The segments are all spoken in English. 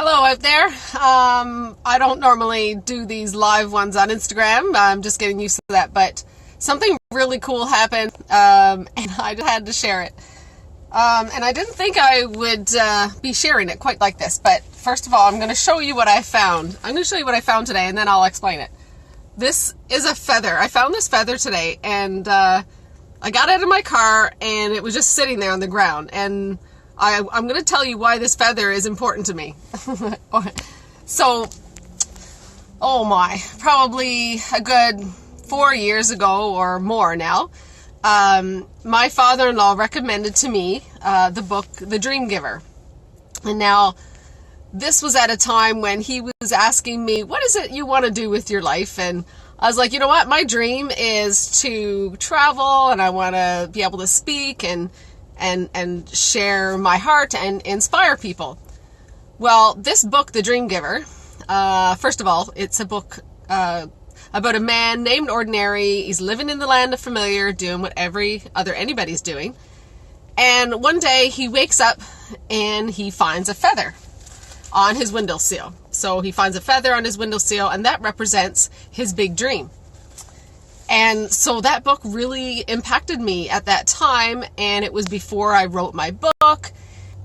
Hello out there. I don't normally do these live ones on Instagram. I'm just getting used to that, but something really cool happened, and I just had to share it. And I didn't think I would be sharing it quite like this, but first of all, I'm going to show you what I found. I'm going to show you what I found today, and then I'll explain it. This is a feather. I found this feather today, and I got out of my car, and it was just sitting there on the ground, and I'm going to tell you why this feather is important to me. So, probably a good 4 years ago or more now, my father-in-law recommended to me the book, The Dream Giver. And now, this was at a time when he was asking me, what is it you want to do with your life? And I was like, you know what? My dream is to travel, and I want to be able to speak and share my heart and inspire people. Well, this book, The Dream Giver, first of all, it's a book about a man named Ordinary. He's living in the land of familiar, doing what anybody's doing. And one day he wakes up and he finds a feather on his windowsill. So he finds a feather on his windowsill, and that represents his big dream. And so that book really impacted me at that time, and it was before I wrote my book.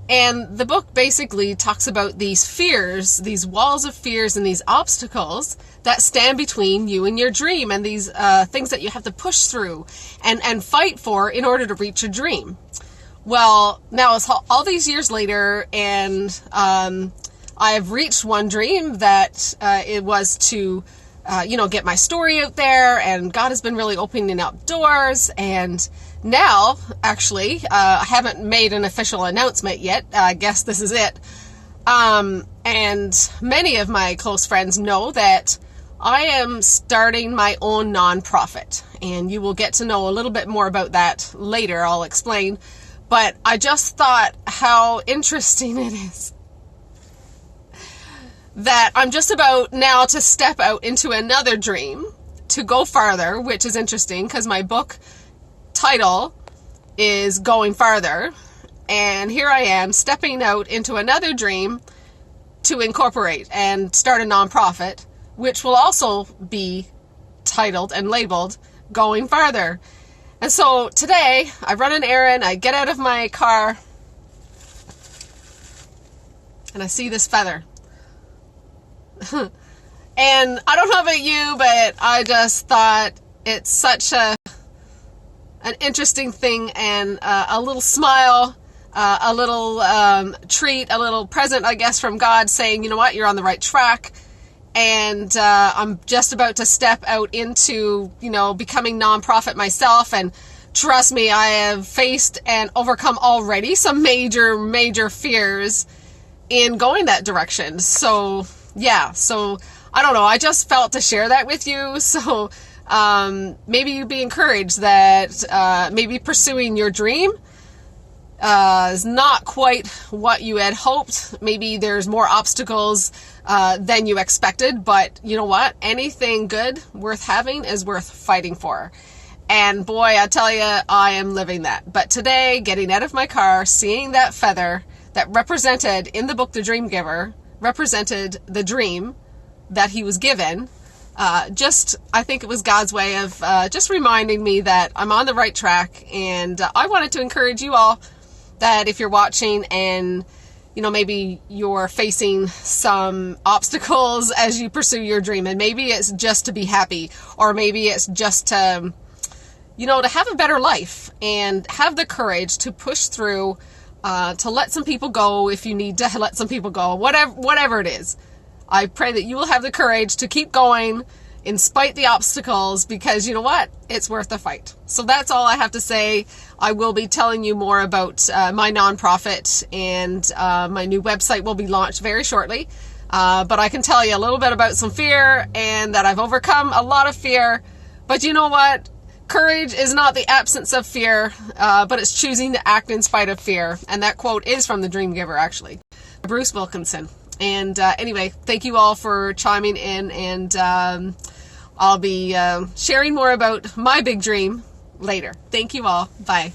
And the book basically talks about these fears, these walls of fears and these obstacles that stand between you and your dream, and these things that you have to push through and fight for in order to reach your dream. Well, now it's all these years later, and I've reached one dream that it was to get my story out there, and God has been really opening up doors. And now, actually, I haven't made an official announcement yet. I guess this is it. And many of my close friends know that I am starting my own nonprofit, and you will get to know a little bit more about that later. I'll explain. But I just thought how interesting it is that I'm just about now to step out into another dream, to go farther, which is interesting because my book title is Going Farther. And here I am stepping out into another dream to incorporate and start a nonprofit, which will also be titled and labeled Going Farther. And so today I run an errand, I get out of my car, and I see this feather. And I don't know about you, but I just thought it's such an interesting thing, and a little smile, a little treat, a little present, I guess, from God saying, you know what, you're on the right track. And I'm just about to step out into, becoming nonprofit myself. And trust me, I have faced and overcome already some major, major fears in going that direction. So I don't know. I just felt to share that with you. So maybe you'd be encouraged that maybe pursuing your dream is not quite what you had hoped. Maybe there's more obstacles than you expected. But you know what? Anything good worth having is worth fighting for. And boy, I tell you, I am living that. But today, getting out of my car, seeing that feather that represented in the book, The Dream Giver, represented the dream that he was given. I think it was God's way of just reminding me that I'm on the right track. And I wanted to encourage you all that if you're watching and, maybe you're facing some obstacles as you pursue your dream, and maybe it's just to be happy, or maybe it's just to, to have a better life and have the courage to push through, to let some people go if you need to let some people go, whatever it is. I pray that you will have the courage to keep going in spite the obstacles, because you know what? It's worth the fight. So that's all I have to say. I will be telling you more about my nonprofit, and my new website will be launched very shortly. But I can tell you a little bit about some fear, and that I've overcome a lot of fear. But you know what? Courage is not the absence of fear, but it's choosing to act in spite of fear. And that quote is from The Dream Giver, actually, Bruce Wilkinson. And anyway, thank you all for chiming in, and I'll be sharing more about my big dream later. Thank you all. Bye.